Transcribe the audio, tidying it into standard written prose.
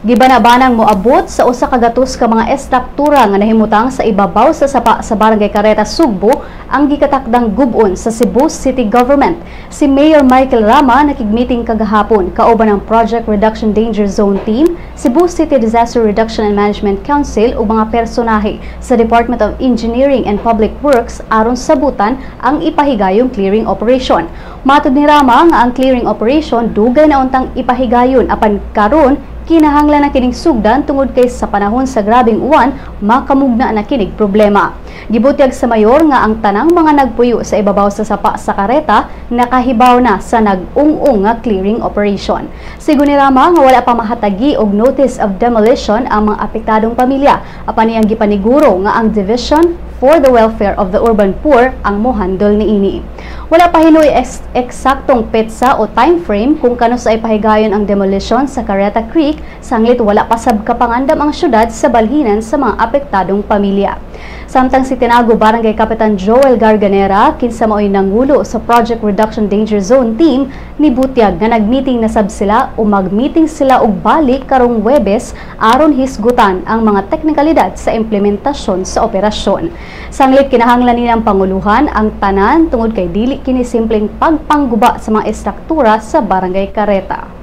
Gibanabanang moabot sa usa ka gatos ka mga estruktura nga nahimutang sa ibabaw sa sapa sa Barangay Carreta, Sugbo ang gikatakdang gub-on sa Cebu City Government. Si Mayor Michael Rama nakigmeeting kagahapon kauban ng Project Reduction Danger Zone Team, Cebu City Disaster Reduction and Management Council ug mga personahe sa Department of Engineering and Public Works aron sabutan ang ipahigayong clearing operation. Matud ni Rama nga ang clearing operation dugay na untang ipahigayon apan karon kinahanglan na kining sugdan tungod kay sa panahon sa grabing uwan makamugna na kinig problema. Gibutyag sa mayor nga ang tanang mga nagpuyo sa ibabaw sa sapa sa Carreta nakahibaw na sa nag-ung-ung nga clearing operation. Sigon ni Rama nga wala pa mahatagi og notice of demolition ang mga apektadong pamilya apan niyang gipaniguro nga ang Division for the Welfare of the Urban Poor ang mohandol niini. Wala pa hinoy eksaktong petsa o time frame kung kano sa ipahigayon ang demolition sa Carreta Creek, sanglit wala pa sab kapangandam ang syudad sa balhinan sa mga apektadong pamilya. Samtang si Tinago Barangay Kapitan Joel Garganera kinsa mao'y nangulo sa Project Reduction Danger Zone Team ni butyag nga nagmeeting na sab sila o magmeeting sila og balik karong Huwebes aron hisgutan ang mga teknikalidad sa implementasyon sa operasyon. Sanglit kinahanglan nilang panguluhan ang tanan tungod kay dili kini simpleng pagpangguba sa mga estruktura sa Barangay Carreta.